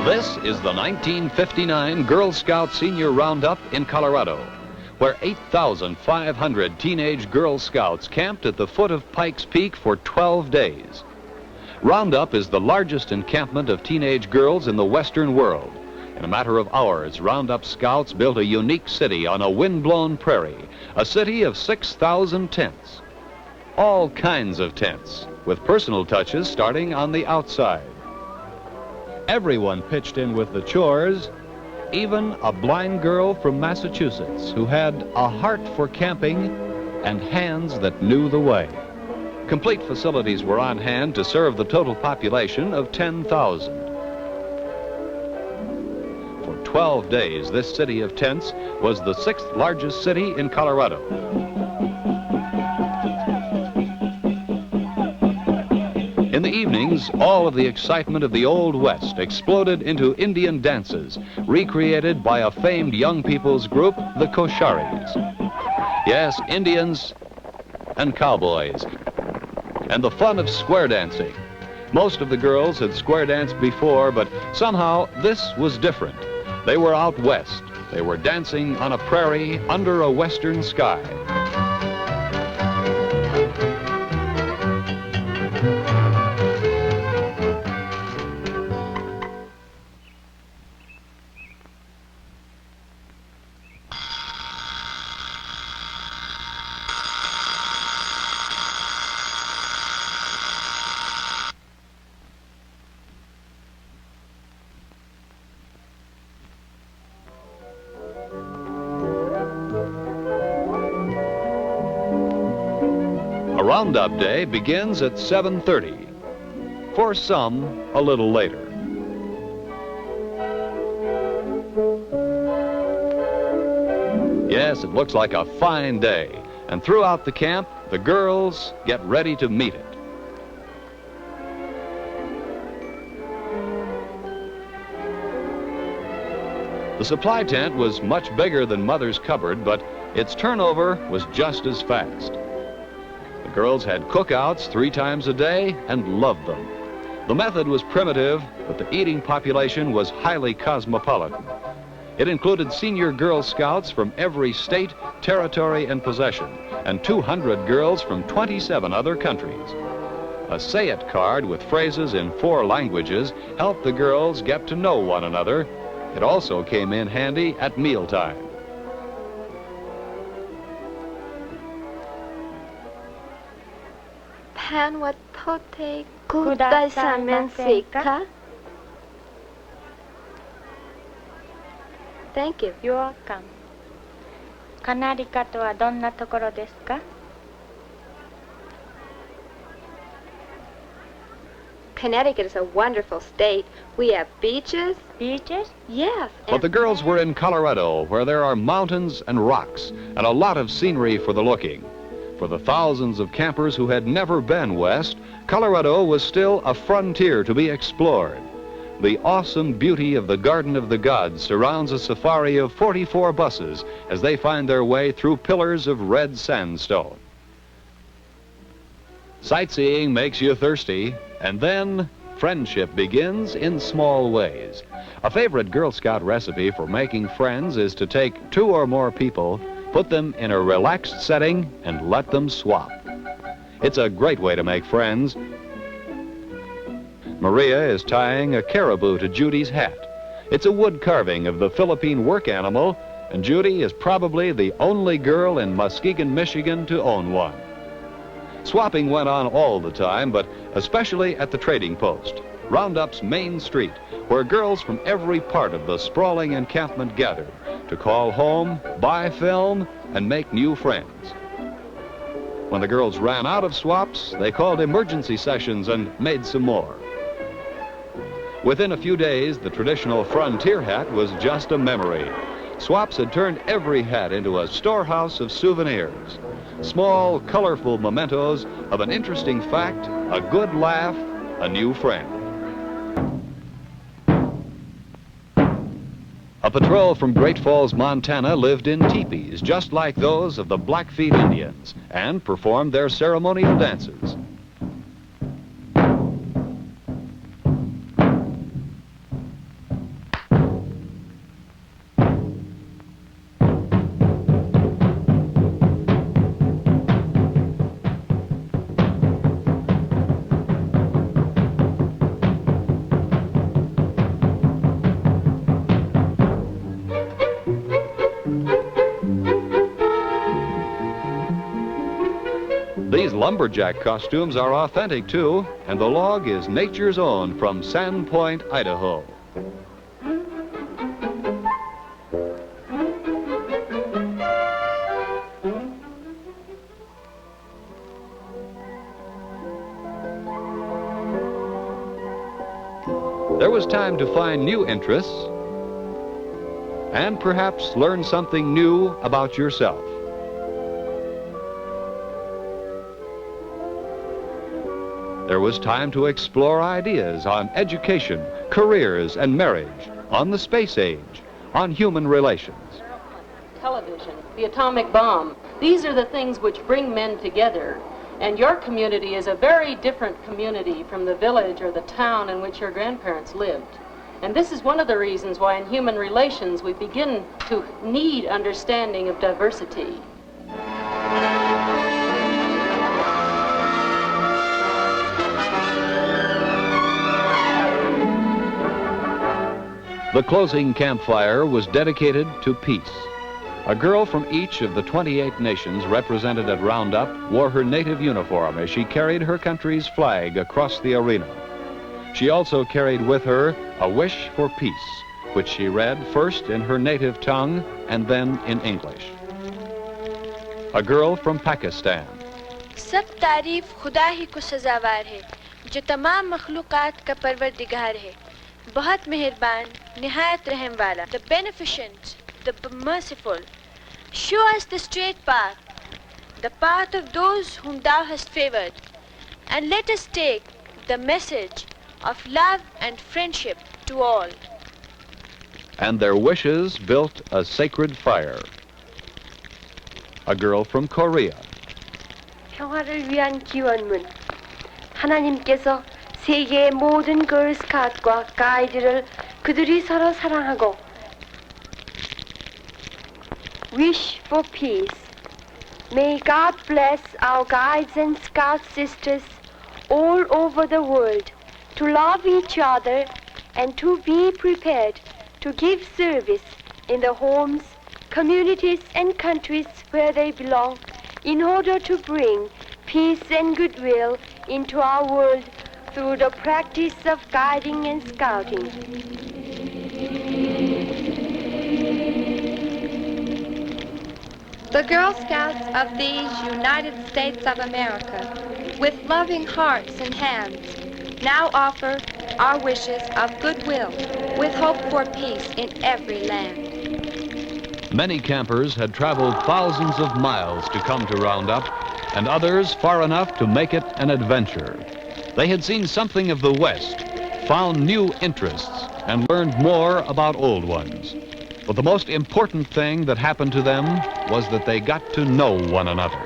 This is the 1959 Girl Scout Senior Roundup in Colorado, where 8,500 teenage Girl Scouts camped at the foot of Pikes Peak for 12 days. Roundup is the largest encampment of teenage girls in the Western world. In a matter of hours, Roundup Scouts built a unique city on a wind-blown prairie, a city of 6,000 tents. All kinds of tents, with personal touches starting on the outside. Everyone pitched in with the chores, even a blind girl from Massachusetts who had a heart for camping and hands that knew the way. Complete facilities were on hand to serve the total population of 10,000. For 12 days, this city of tents was the 6th largest city in Colorado. In the evenings, all of the excitement of the Old West exploded into Indian dances, recreated by a famed young people's group, the Kosharis. Yes, Indians and cowboys, and the fun of square dancing. Most of the girls had square danced before, but somehow this was different. They were out west. They were dancing on a prairie under a western sky. A Roundup day begins at 7:30. For some, a little later. Yes, it looks like a fine day, and throughout the camp, the girls get ready to meet it. The supply tent was much bigger than Mother's cupboard, but its turnover was just as fast. The girls had cookouts 3 times a day and loved them. The method was primitive, but the eating population was highly cosmopolitan. It included senior Girl Scouts from every state, territory, and possession, and 200 girls from 27 other countries. A Say It card with phrases in 4 languages helped the girls get to know one another. It also came in handy at mealtime. 펜 어떻게 구다사면스까? Thank you. You're welcome. カナリカとはどんなところですか? Connecticut is a wonderful state. We have beaches. Beaches? Yes. But the girls were in Colorado, where there are mountains and rocks and a lot of scenery for the looking. For the thousands of campers who had never been west, Colorado was still a frontier to be explored. The awesome beauty of the Garden of the Gods surrounds a safari of 44 buses as they find their way through pillars of red sandstone. Sightseeing makes you thirsty, and then friendship begins in small ways. A favorite Girl Scout recipe for making friends is to take 2 or more people, put them in a relaxed setting, and let them swap. It's a great way to make friends. Maria is tying a caribou to Judy's hat. It's a wood carving of the Philippine work animal, and Judy is probably the only girl in Muskegon, Michigan to own one. Swapping went on all the time, but especially at the trading post, Roundup's main street, where girls from every part of the sprawling encampment gathered to call home, buy film, and make new friends. When the girls ran out of swaps, they called emergency sessions and made some more. Within a few days, the traditional frontier hat was just a memory. Swaps had turned every hat into a storehouse of souvenirs. Small, colorful mementos of an interesting fact, a good laugh, a new friend. A patrol from Great Falls, Montana lived in teepees just like those of the Blackfeet Indians and performed their ceremonial dances. lumberjack costumes are authentic too, and the log is nature's own from Sandpoint, Idaho. There was time to find new interests and perhaps learn something new about yourself. There was time to explore ideas on education, careers, and marriage, on the space age, on human relations. Television, the atomic bomb, these are the things which bring men together. And your community is a very different community from the village or the town in which your grandparents lived. And this is one of the reasons why in human relations we begin to need understanding of diversity. The closing campfire was dedicated to peace. A girl from each of the 28 nations represented at Roundup wore her native uniform as she carried her country's flag across the arena. She also carried with her a wish for peace, which she read first in her native tongue and then in English. A girl from Pakistan. सब तारीफ खुदा ही को सजावार है जो तमाम मखलूकात का परवरदिगार है बहुत मेहरबान निहायत रहम वाला the beneficent the merciful. Show us the straight path, the path of those whom thou hast favored, and let us take the message of love and friendship to all. And their wishes built a sacred fire. A girl from Korea. 평화를 위한 기원문. 하나님께서 세계의 모든 걸스카웃과 가이드를 그들이 서로 사랑하고 wish for peace. May God bless our guides and scout sisters all over the world to love each other and to be prepared to give service in the homes, communities, and countries where they belong in order to bring peace and goodwill into our world through the practice of guiding and scouting. The Girl Scouts of these United States of America, with loving hearts and hands, now offer our wishes of goodwill, with hope for peace in every land. Many campers had traveled thousands of miles to come to Roundup, and others far enough to make it an adventure. They had seen something of the West, found new interests, and learned more about old ones. But the most important thing that happened to them was that they got to know one another.